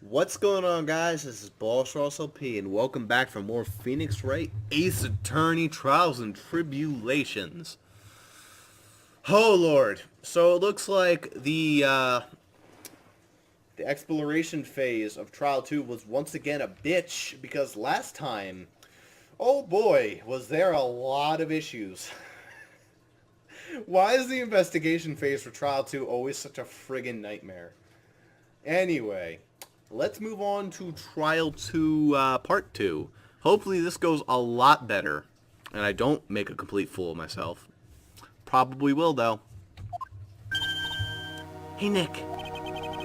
What's going on, guys? This is Bossrosslp, and welcome back for more Phoenix Wright Ace Attorney Trials and Tribulations. Oh Lord! So it looks like the exploration phase of Trial 2 was once again a bitch, because last time, oh boy, was there a lot of issues. Why is the investigation phase for Trial 2 always such a friggin' nightmare? Anyway, let's move on to Trial 2, Part 2. Hopefully this goes a lot better, and I don't make a complete fool of myself. Probably will, though. Hey, Nick.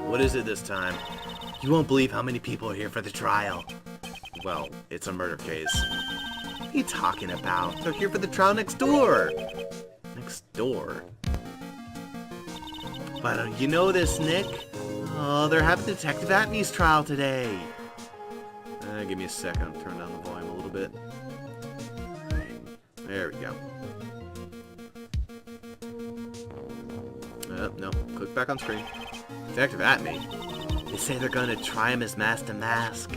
What is it this time? You won't believe how many people are here for the trial. Well, it's a murder case. What are you talking about? They're here for the trial next door. Next door? But you know this, Nick? Oh, they're having Detective Atney's trial today. Give me a second. I'll turn down the volume a little bit. There we go. No. Click back on screen. Detective Atney. They say they're going to try him as Mask to Mask.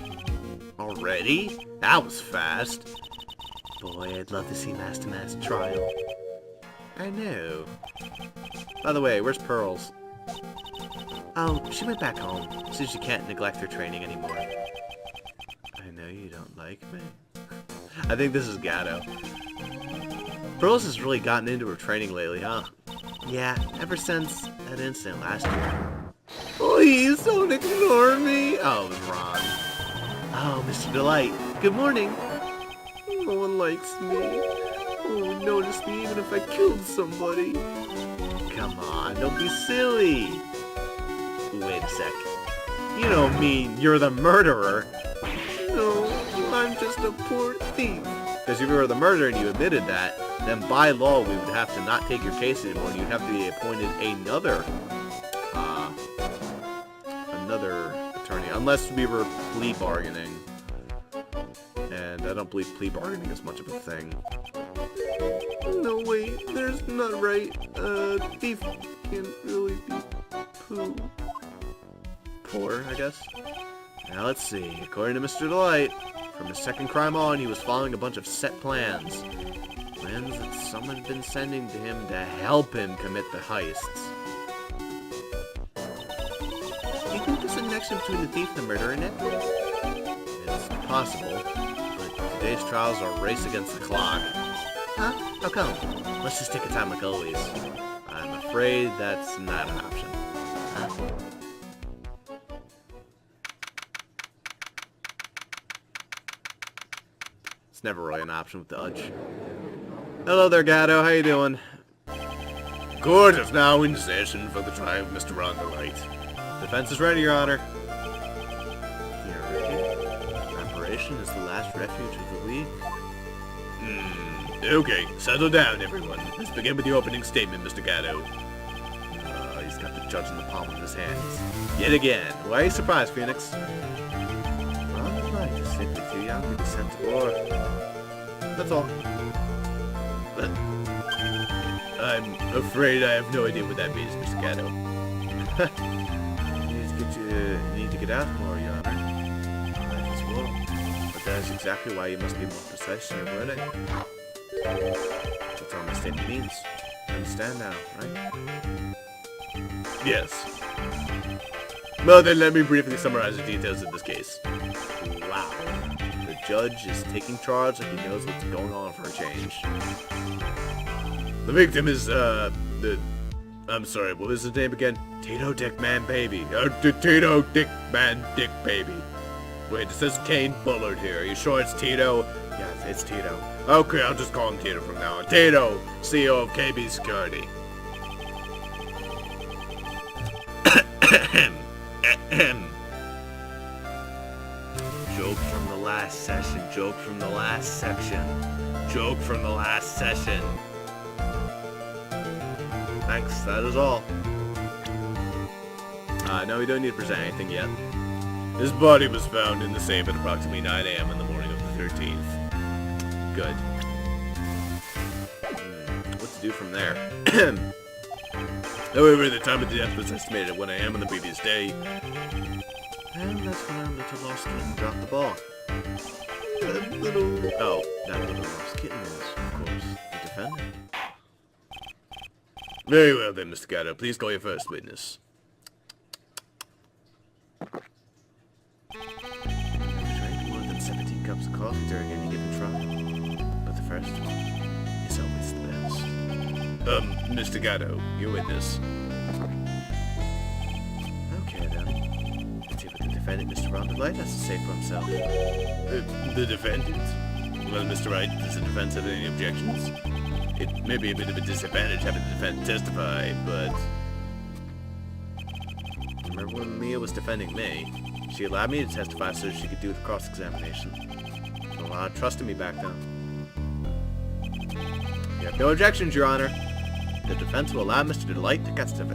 Already? That was fast. Boy, I'd love to see Mask to Mask trial. I know. By the way, where's Pearls? Oh, she went back home. Says she can't neglect her training anymore. I know you don't like me. I think this is Gatto. Pearls has really gotten into her training lately, huh? Yeah, ever since that incident last year. Please don't ignore me! Oh, it was Ron. Oh, Mr. Delight. Good morning. No one likes me. Oh, notice me even if I killed somebody. Come on, don't be silly. Wait a sec. You don't mean you're the murderer? No, I'm just a poor thief. Because if you were the murderer and you admitted that, then by law we would have to not take your case anymore and you'd have to be appointed another attorney. Unless we were plea bargaining. And I don't believe plea bargaining is much of a thing. No, wait, there's not right. Thief can't really be poor, I guess. Now let's see. According to Mr. Delight, from his second crime on, he was following a bunch of set plans. Plans that someone had been sending to him to help him commit the heists. Do you think there's a connection between the thief and the murderer, Nick? It's possible, but today's trials are a race against the clock. Huh? How come? Let's just take a time like always. I'm afraid that's not an option. Huh? It's never really an option with the Udge. Hello there, Gatto. How you doing? Court is now in session for the trial of Mr. Ron Wright. Defense is ready, Your Honor. You're ready? Preparation is the last refuge of the week. Okay, settle down, everyone. Let's begin with the opening statement, Mr. Gatto. He's got the judge in the palm of his hands. Yet again. Why are you surprised, Phoenix? Ron Wright is simply too young to be sent to board. That's all. But I'm afraid I have no idea what that means, Mr. Gatto. You need to get out more, Your Honor. Life is full. But that is exactly why you must be more precise in your verdict. That's all my statement means. You understand now, right? Yes. Well then, let me briefly summarize the details of this case. Wow. The judge is taking charge like he knows what's going on for a change. The victim is, I'm sorry, what was his name again? Tito Dick Man Baby. Tito Dick Man Dick Baby. Wait, it says Kane Bullard here. Are you sure it's Tito? Yes, it's Tito. Okay, I'll just call him Tito from now on. Tito, CEO of KB Security. Joke from the last session. Joke from the last section. Joke from the last session. Thanks, that is all. No, we don't need to present anything yet. His body was found in the safe at approximately 9 a.m. in the morning of the 13th. Good. What to do from there? However, the time of the death was estimated at 1 a.m. on the previous day. And that's when our little lost kitten dropped the ball. That little... Oh, that little lost kitten is, of course, the defendant. Very well then, Mr. Gatto. Please call your first witness. I've drank more than 17 cups of coffee during any given trial. But the first one is always the best. Mr. Gatto, your witness. Okay then. Let's see what the defendant, Mr. Wright, has to say for himself. The defendant? Well, Mr. Wright, does the defense have any objections? It may be a bit of a disadvantage having the defendant testify, but... Remember when Mia was defending me? She allowed me to testify so she could do the cross-examination. A lot of trust in me back then. You have no objections, Your Honor. The defense will allow Mr. Delight to testify.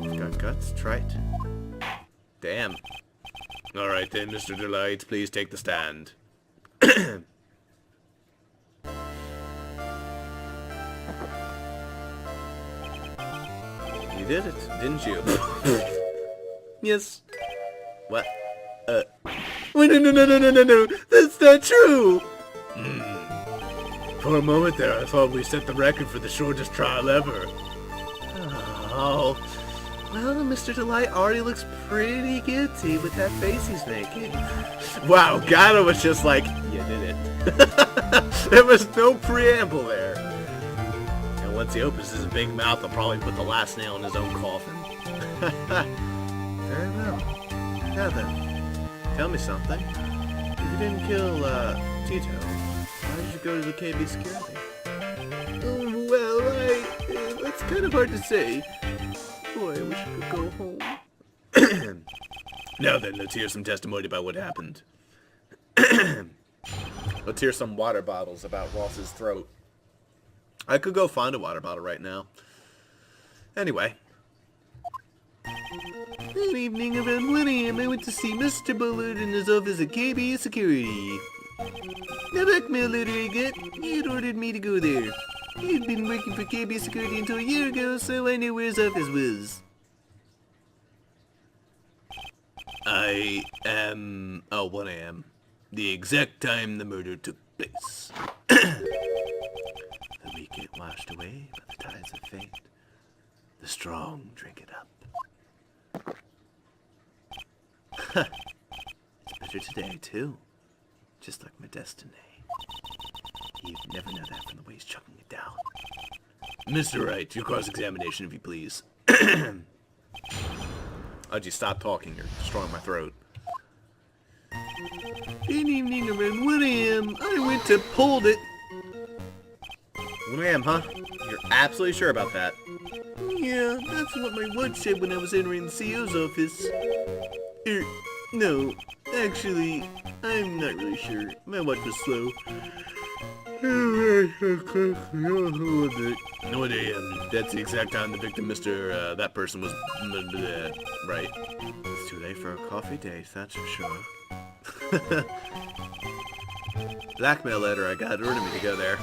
You've got guts, Trite. Damn. Alright then, Mr. Delight, please take the stand. You did it, didn't you? Yes. What? Wait, no, that's not true! For a moment there, I thought we set the record for the shortest trial ever. Oh. Well, Mr. Delight already looks pretty guilty with that face he's making. Wow, Gatto was just like, you did it. There was no preamble there. And once he opens his big mouth, he'll probably put the last nail in his own coffin. Very well. Now then, tell me something. If you didn't kill, Tito, why did you go to the KB security? Well, that's kind of hard to say. Boy, I wish I could go home. Now then, let's hear some testimony about what happened. Let's hear some water bottles about Ross's throat. I could go find a water bottle right now. Anyway. Good evening, around 1 a.m. I went to see Mr. Bullard in his office at KB Security. The blackmail letter I got, he had ordered me to go there. He had been working for KB Security until a year ago, so I knew where his office was. I am... Oh, 1 a.m. The exact time the murder took place. The weak get washed away by the tides of fate. The strong drink it up. It's better today, too. Just like my destiny. You'd never know that from the way he's chucking it down. Mr. Wright, your cross-examination, if you please. How'd you stop talking? You're destroying my throat. Good evening, around 1 a.m. I went to pulled it. 1 a.m., huh? You're absolutely sure about that? Yeah, that's what my watch said when I was entering the CEO's office. No, actually, I'm not really sure. My watch was slow. 1 a.m. That's the exact time the victim, that person was, right. It's too late for a coffee date, that's for sure. Blackmail letter I got ordered me to go there.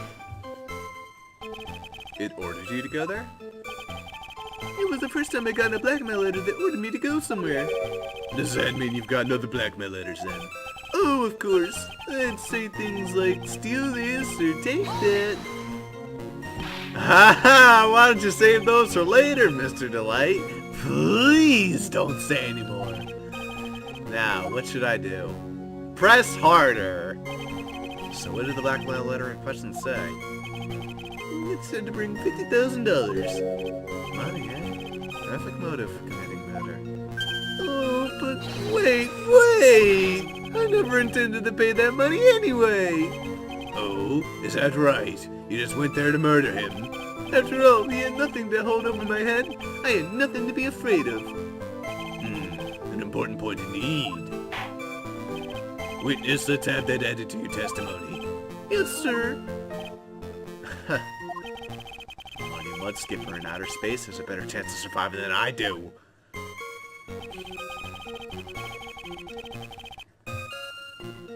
It ordered you to go there? It was the first time I got a blackmail letter that ordered me to go somewhere. Does that mean you've got other blackmail letters then? Oh, of course. I'd say things like, steal this or take that. Haha, why don't you save those for later, Mr. Delight? Please don't say any more. Now, what should I do? Press harder. So what did the blackmail letter in question say? It said to bring $50,000. Money, eh? Perfect motive for committing murder. Oh, but wait! I never intended to pay that money anyway! Oh, is that right? You just went there to murder him? After all, he had nothing to hold over my head. I had nothing to be afraid of. An important point indeed. Witness, let's have that added to your testimony. Yes, sir. Money mud skipper in outer space has a better chance of surviving than I do.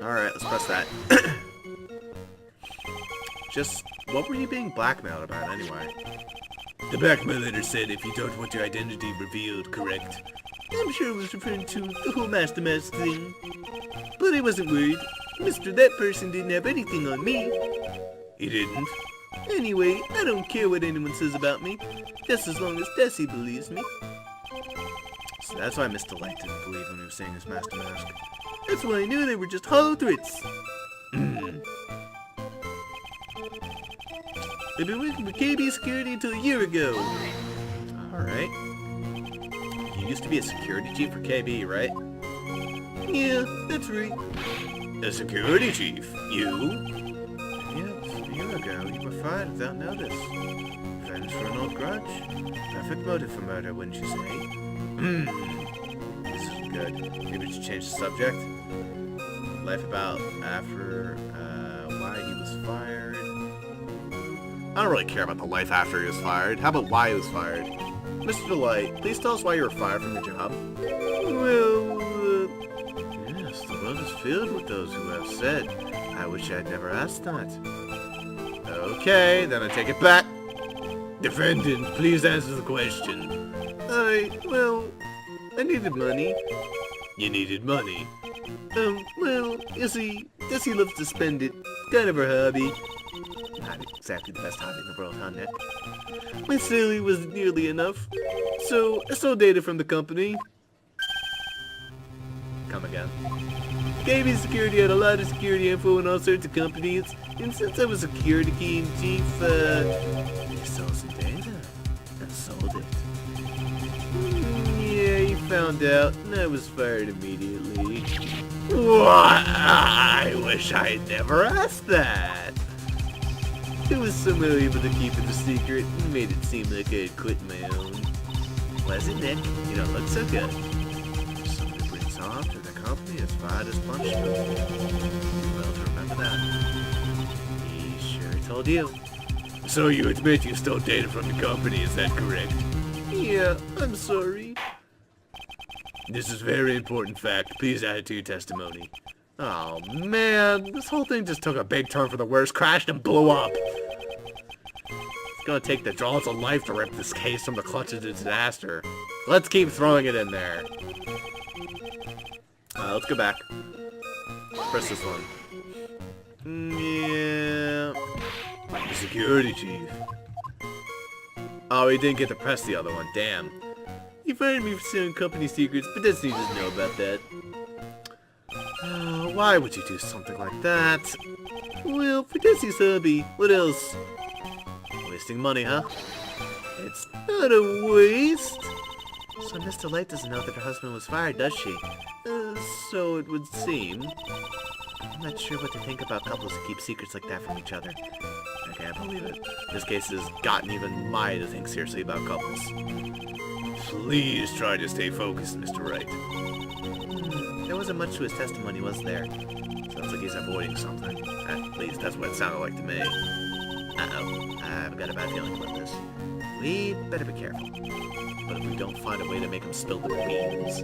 Alright, let's press that. Just, what were you being blackmailed about anyway? The back of my letter said if you don't want your identity revealed, correct? I'm sure it was referring to the whole Master Mask thing. But I wasn't worried. Mr. That person didn't have anything on me. He didn't? Anyway, I don't care what anyone says about me. Just as long as Desi believes me. So that's why Mr. Light didn't believe when he was saying his Master Mask. That's why I knew they were just hollow threats. I've been working for KB Security until a year ago. Alright. You used to be a security chief for KB, right? Yeah, that's right. A security chief? You? Yes, a year ago, you were fired without notice. Friends for an old grudge. Perfect motive for murder, wouldn't you say? This is good. Maybe we should change the subject. Life about after, why he was fired. I don't really care about the life after he was fired. How about why he was fired? Mr. Light, please tell us why you were fired from your job. Well, yes, the world is filled with those who have said, I wish I'd never asked that. Okay, then I take it back. Defendant, please answer the question. Well, I needed money. You needed money? Well, you see, Desi loves to spend it. Kind of her hobby. Not exactly the best hobby in the world, huh, Nick? My salary wasn't nearly enough, so I stole data from the company. Come again. KB Security had a lot of security info in all sorts of companies, and since I was security key in chief, I stole some data and sold it. Yeah, he found out, and I was fired immediately. What? I wish I'd never asked that. It was somehow able to keep it a secret and made it seem like I had quit my own. Was it, Nick? You don't look so good. Somebody brings off to the company as fired as punishment. Well, to remember that. He sure told you. So you admit you stole data from the company, is that correct? Yeah, I'm sorry. This is a very important fact. Please add it to your testimony. Oh man, this whole thing just took a big turn for the worse, crashed and blew up. It's gonna take the jaws of life to rip this case from the clutches of disaster. Let's keep throwing it in there. Let's go back. Press this one. Yeah. The security chief. Oh, he didn't get to press the other one, damn. He fired me for selling company secrets, but Destiny doesn't know about that. Why would you do something like that? Well, for Desi's hobby, what else? Wasting money, huh? It's not a waste. So Mr. Light doesn't know that her husband was fired, does she? So it would seem. I'm not sure what to think about couples who keep secrets like that from each other. I can't believe it. This case has gotten even me to think seriously about couples. Please try to stay focused, Mr. Wright. There wasn't much to his testimony, was there? Sounds like he's avoiding something. At least that's what it sounded like to me. Uh-oh. I've got a bad feeling about this. We better be careful. But if we don't find a way to make him spill the beans,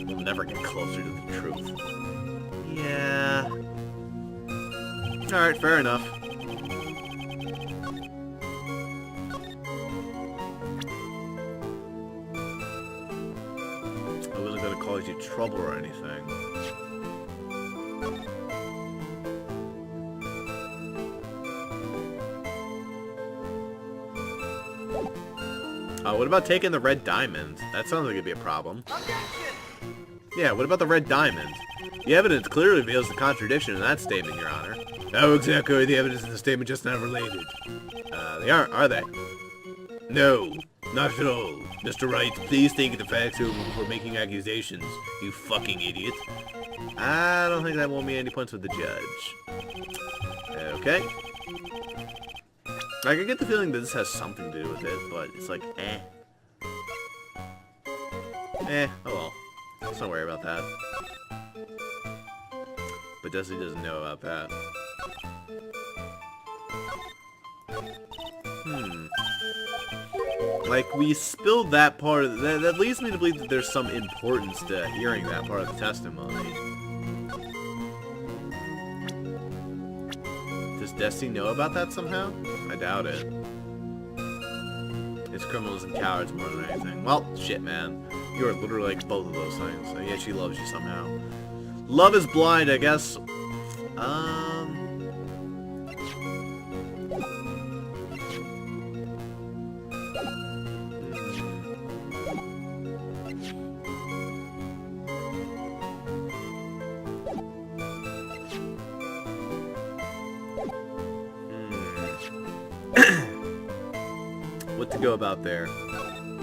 we'll never get closer to the truth. Yeah. Alright, fair enough. I wasn't gonna cause you trouble or anything. What about taking the red diamond? That sounds like it'd be a problem. Yeah, what about the red diamond? The evidence clearly reveals the contradiction in that statement, Your Honor. How exactly are the evidence in the statement just not related? They aren't, are they? No, not at all. Mr. Wright, please think of the facts before making accusations, you fucking idiot. I don't think that won't mean any points with the judge. Okay. I can get the feeling that this has something to do with it, but it's like, oh well. Let's not worry about that. But Desi doesn't know about that. Like, we spilled that part of that leads me to believe that there's some importance to hearing that part of the testimony. Does Desi know about that somehow? I doubt it. It's criminals and cowards more than anything. Well, shit, man. You are literally like both of those things. And yet she loves you somehow. Love is blind, I guess. What to go about there? I'm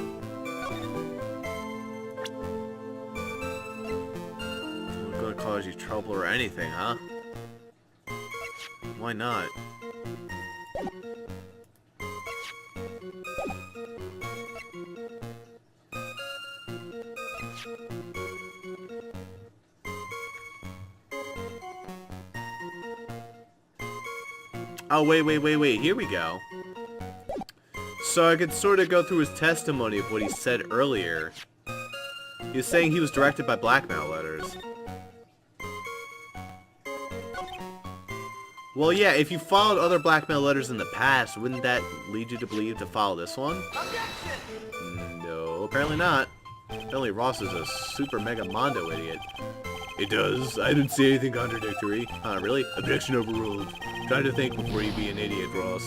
gonna cause you trouble or anything, huh? Why not? Oh, wait, here we go. So I could sort of go through his testimony of what he said earlier. He was saying he was directed by blackmail letters. Well, yeah, if you followed other blackmail letters in the past, wouldn't that lead you to believe to follow this one? Objection! No, apparently not. Apparently Ross is a super mega mondo idiot. It does. I didn't see anything contradictory. Really? Objection overruled. Try to think before you be an idiot, Ross.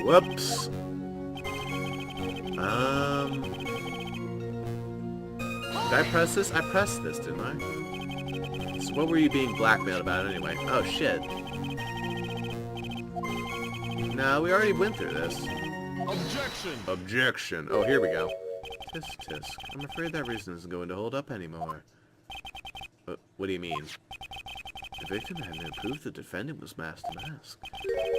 Whoops. Did I press this? I pressed this, didn't I? So what were you being blackmailed about anyway? Oh, shit. No, we already went through this. Objection! Objection. Oh, here we go. Tisk, tisk. I'm afraid that reason isn't going to hold up anymore. What do you mean? The victim had no proof the defendant was masked to mask.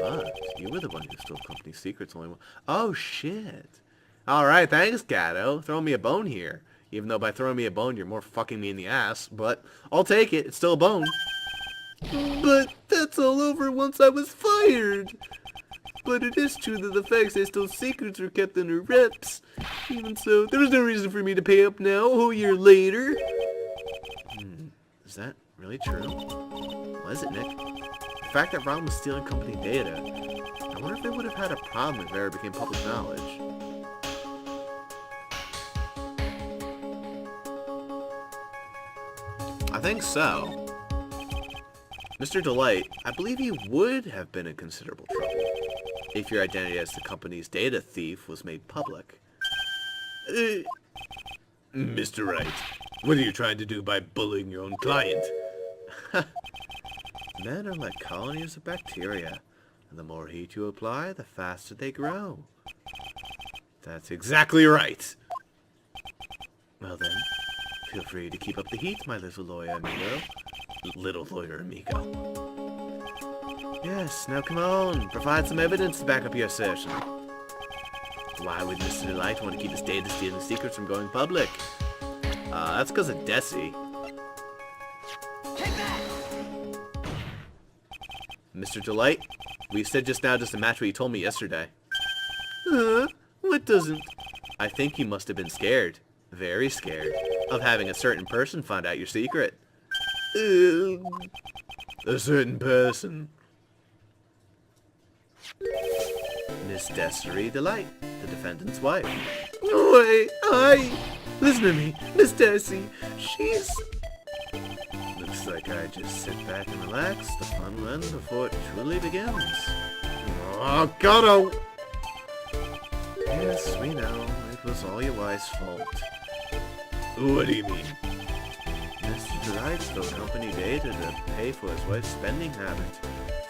But you were the one who stole company secrets only one. Oh, shit. Alright, thanks, Gato. Throwing me a bone here. Even though by throwing me a bone, you're more fucking me in the ass. But I'll take it. It's still a bone. But that's all over once I was fired. But it is true that the facts I stole secrets were kept under wraps. Even so, there's no reason for me to pay up now, a whole year later. Is that really true? What is it, Nick? The fact that Ron was stealing company data. I wonder if they would have had a problem if it ever became public knowledge. I think so. Mr. Delight, I believe you would have been in considerable trouble if your identity as the company's data thief was made public. Mr. Wright, what are you trying to do by bullying your own client? Men are like colonies of bacteria, and the more heat you apply, the faster they grow. That's exactly right. Well then, feel free to keep up the heat, my little lawyer amigo. Little lawyer amigo. Yes, now come on, provide some evidence to back up your assertion. Why would Mr. Delight want to keep his data stealing secrets from going public? That's because of Desi. Take that! Mr. Delight, we said just now just to match what you told me yesterday. What doesn't? I think you must have been scared. Very scared. Of having a certain person find out your secret. A certain person. Miss Desiree Delight, the defendant's wife. Wait, listen to me, Miss Desi. She's... Looks like I just sit back and relax. The fun will end before it truly begins. Oh, God, oh! Yes, we know. It was all your wife's fault. What do you mean? Mr. Delight stole company data to pay for his wife's spending habit,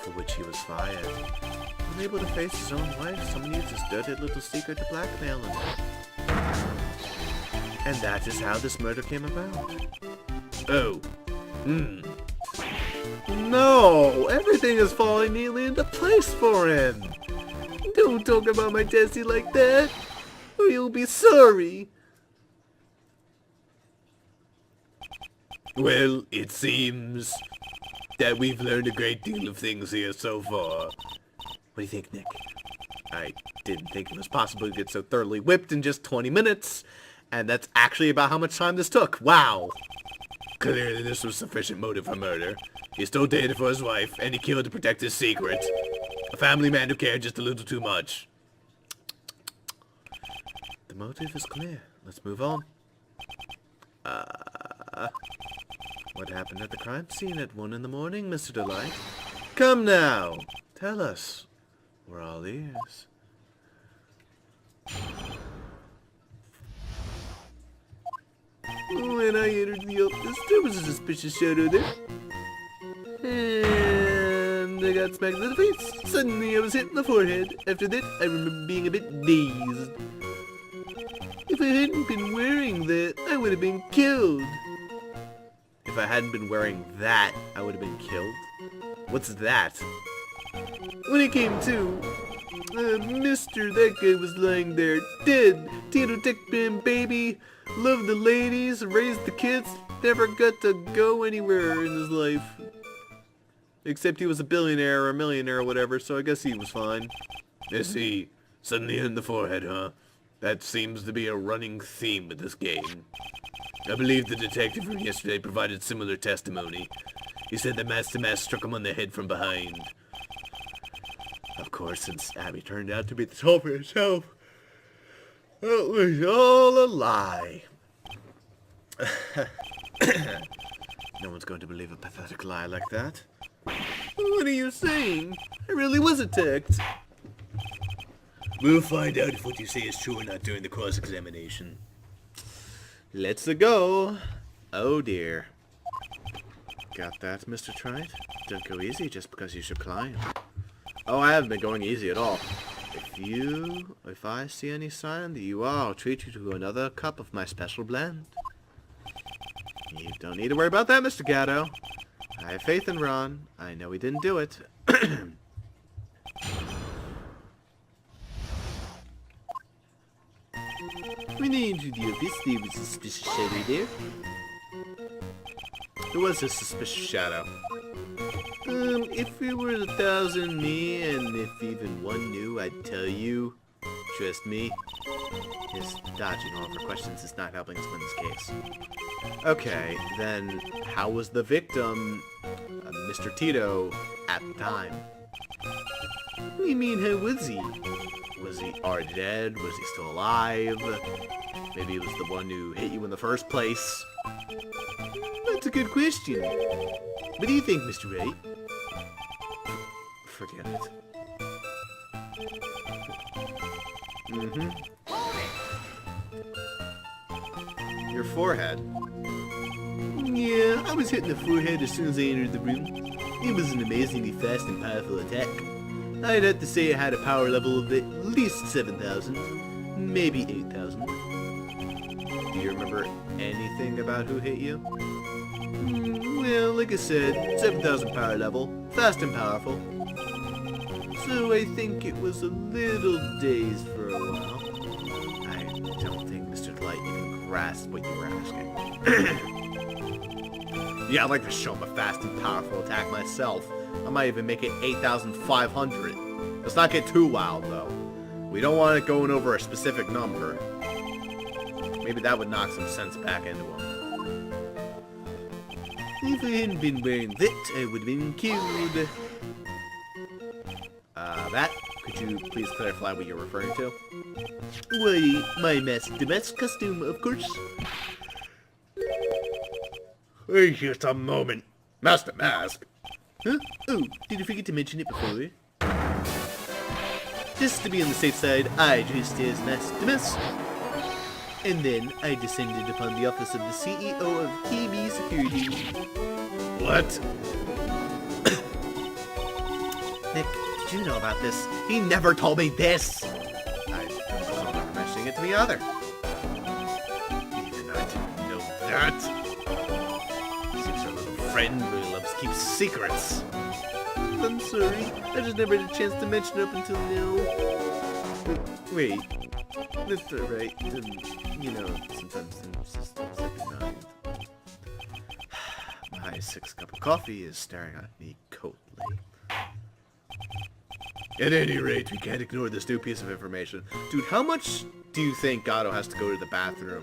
for which he was fired. Unable to face his own wife, someone used his dirty little secret to blackmail him. And that is how this murder came about. Oh. No! Everything is falling neatly into place for him! Don't talk about my Desi like that, or you'll be sorry! Well, it seems that we've learned a great deal of things here so far. What do you think, Nick? I didn't think it was possible to get so thoroughly whipped in just 20 minutes, and that's actually about how much time this took. Wow! Clearly this was sufficient motive for murder. He stole data for his wife, and he killed to protect his secret. A family man who cared just a little too much. The motive is clear. Let's move on. What happened at the crime scene at 1 in the morning, Mr. Delight? Come now! Tell us. We're all ears. When I entered the office, there was a suspicious shadow there. And I got smacked in the face. Suddenly I was hit in the forehead. After that, I remember being a bit dazed. If I hadn't been wearing that, I would have been killed. If I hadn't been wearing that, I would have been killed? What's that? When I came to, Mr. That guy was lying there, dead. Tito Tech Man baby. Loved the ladies, raised the kids, never got to go anywhere in his life. Except he was a billionaire or a millionaire or whatever, so I guess he was fine. I see. Suddenly in the forehead, huh? That seems to be a running theme with this game. I believe the detective from yesterday provided similar testimony. He said that Master Mask struck him on the head from behind. Of course, since Abby turned out to be the culprit herself, it was all a lie. No one's going to believe a pathetic lie like that. What are you saying? I really was attacked. We'll find out if what you say is true or not during the cross-examination. Let's go. Oh dear. Got that, Mr. Trite? Don't go easy just because you should climb. Oh, I haven't been going easy at all. If I see any sign that you are, I'll treat you to another cup of my special blend. You don't need to worry about that, Mr. Gatto. I have faith in Ron. I know he didn't do it. When I entered the office, there was a suspicious shadow there. There was a suspicious shadow. If it were 1,000 me, and if even one knew, I'd tell you. Trust me. His dodging all of her questions is not helping us win this case. Okay, then how was the victim, Mr. Tito, at the time? What do you mean, how was he? Was he already dead? Was he still alive? Maybe he was the one who hit you in the first place? That's a good question. What do you think, Mr. Wright? Forget it. Your forehead. Yeah, I was hitting the forehead as soon as I entered the room. It was an amazingly fast and powerful attack. I'd have to say it had a power level of at least 7,000, maybe 8,000. Do you remember anything about who hit you? Well, like I said, 7,000 power level, fast and powerful. So I think it was a little dazed for a while. I don't think Mr. Delight even grasped what you were asking. Yeah, I'd like to show him a fast and powerful attack myself. I might even make it 8,500. Let's not get too wild, though. We don't want it going over a specific number. Maybe that would knock some sense back into him. If I hadn't been wearing that, I would have been killed. That? Could you please clarify what you're referring to? Why, my mask costume, of course. Wait just a moment. Master Mask? Huh? Oh, did you forget to mention it before? Just to be on the safe side, I dressed as Master Mask. And then I descended upon the office of the CEO of KB Security. What? Nick, did you know about this? He never told me this! I don't remember mentioning it to me either. Even I didn't know that. Seems our little friend really loves to keep secrets. I'm sorry, I just never had a chance to mention it up until now. Wait, that's alright. You know, sometimes things just slip your mind. My 6th cup of coffee is staring at me coldly. At any rate, we can't ignore this new piece of information. Dude, how much do you think Gatto has to go to the bathroom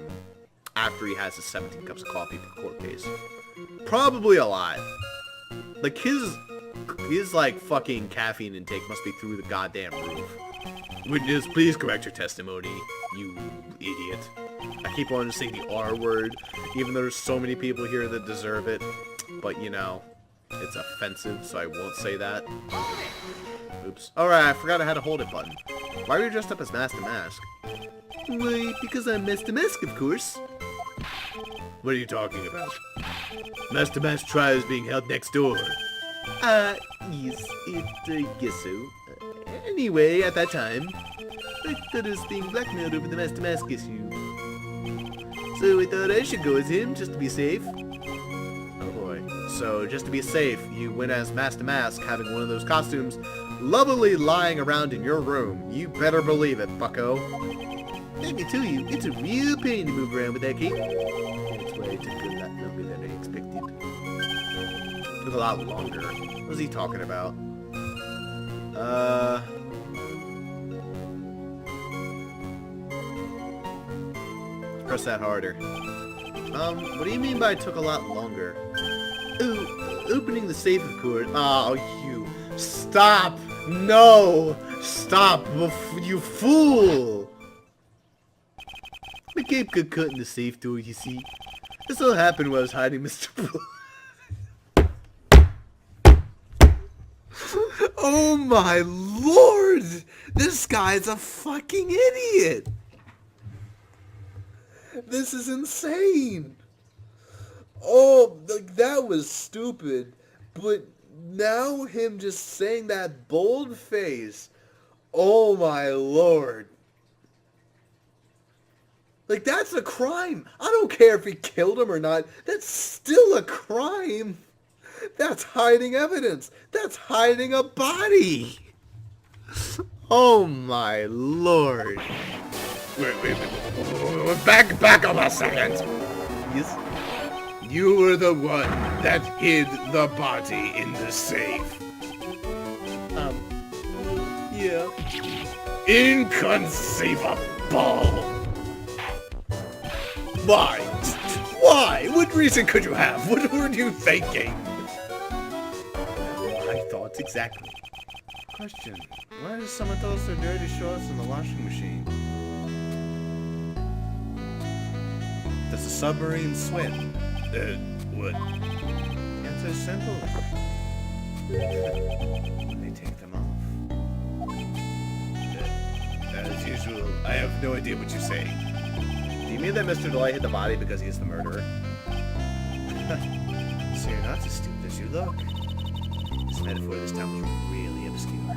after he has his 17 cups of coffee per court case? Probably a lot. Like, his like, fucking caffeine intake must be through the goddamn roof. Witness, please correct your testimony, you idiot. I keep wanting to say the R word, even though there's so many people here that deserve it. But, you know, it's offensive, so I won't say that. Oops. Alright, I forgot I had a hold it button. Why are you dressed up as Master Mask? Why, because I'm Master Mask, of course. What are you talking about? Master Mask trial is being held next door. Yes, I guess so. Anyway, at that time, I thought I was being blackmailed over the Master Mask issue. So I thought I should go as him, just to be safe. Oh boy. So, just to be safe, you went as Master Mask, having one of those costumes lovely lying around in your room. You better believe it, bucko. Let me tell you, it's a real pain to move around with that cape. That's why it took a lot longer than I expected. It took a lot longer. What was he talking about? Press that harder. What do you mean by it took a lot longer? Oh, opening the safe, of course. Oh, you. Stop! No! Stop, you fool! The cape got cut in the safe door, you see. This all happened while I was hiding Mr. Oh my lord! This guy's a fucking idiot! This is insane! Oh, that was stupid. But now him just saying that bold face. Oh my lord. Like, that's a crime. I don't care if he killed him or not. That's still a crime. That's hiding evidence. That's hiding a body. Oh my lord. Wait. Back up a second. Yes? You were the one that hid the body in the safe. Yeah. Inconceivable. Why? Why? What reason could you have? What were you thinking? My thoughts exactly. Question. Why does someone throw us their dirty shorts in the washing machine? Does the submarine swim? What? Answer simple. They take them off. As usual, I have no idea what you're saying. Do you mean that Mr. Delay hit the body because he is the murderer? So you're not as stupid as you look. This metaphor this time was really obscure.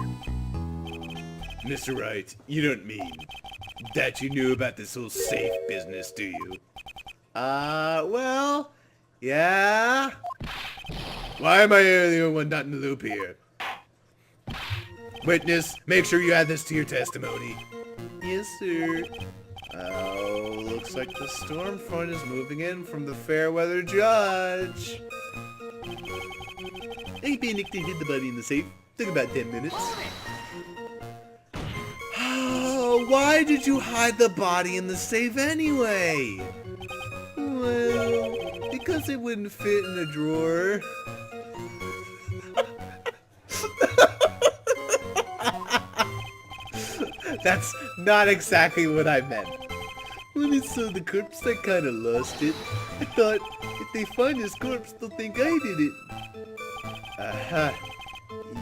Mr. Wright, you don't mean that you knew about this whole safe business, do you? Well, yeah. Why am I the only one not in the loop here? Witness, make sure you add this to your testimony. Yes, sir. Oh, looks like the storm front is moving in from the Fairweather Judge. Hey, Nick, they hid the body in the safe. Took about 10 minutes. Oh, why did you hide the body in the safe anyway? Well, because it wouldn't fit in a drawer. That's not exactly what I meant. When I saw the corpse, I kinda lost it. I thought, if they find his corpse, they'll think I did it.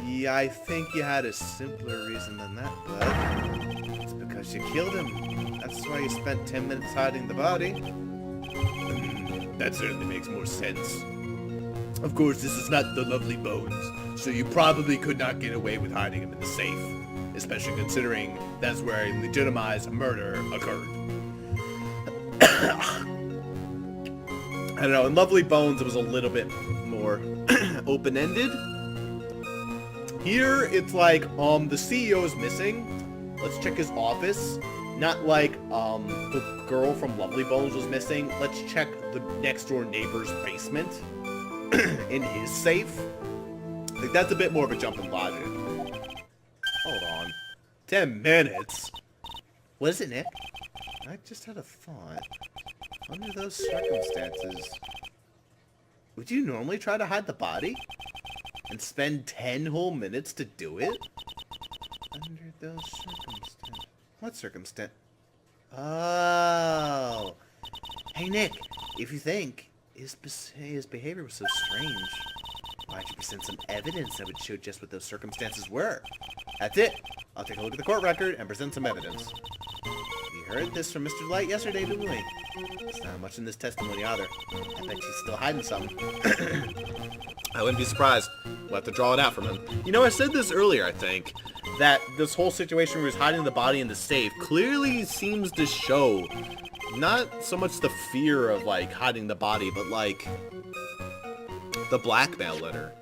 Yeah, I think you had a simpler reason than that, bud. It's because you killed him. That's why you spent 10 minutes hiding the body. That certainly makes more sense. Of course, this is not the Lovely Bones, so you probably could not get away with hiding him in the safe. Especially considering that's where a legitimized murder occurred. I don't know, in Lovely Bones it was a little bit more open-ended. Here it's like, the CEO is missing. Let's check his office. Not like, the girl from Lovely Bones was missing. Let's check the next door neighbor's basement in his safe. Like, that's a bit more of a jump in logic. Hold on. 10 minutes? What is it, Nick? I just had a thought. Under those circumstances, would you normally try to hide the body? And spend 10 whole minutes to do it? Under those circumstances. What circumstance? Oh. Hey, Nick, if you think his behavior was so strange, why don't you present some evidence that would show just what those circumstances were? That's it. I'll take a look at the court record and present some evidence. We heard this from Mr. Light yesterday, didn't we? There's not much in this testimony either. I bet she's still hiding something. I wouldn't be surprised. We'll have to draw it out from him. You know, I said this earlier, I think, that this whole situation where he's hiding the body in the safe clearly seems to show not so much the fear of, like, hiding the body, but, like, the blackmail letter.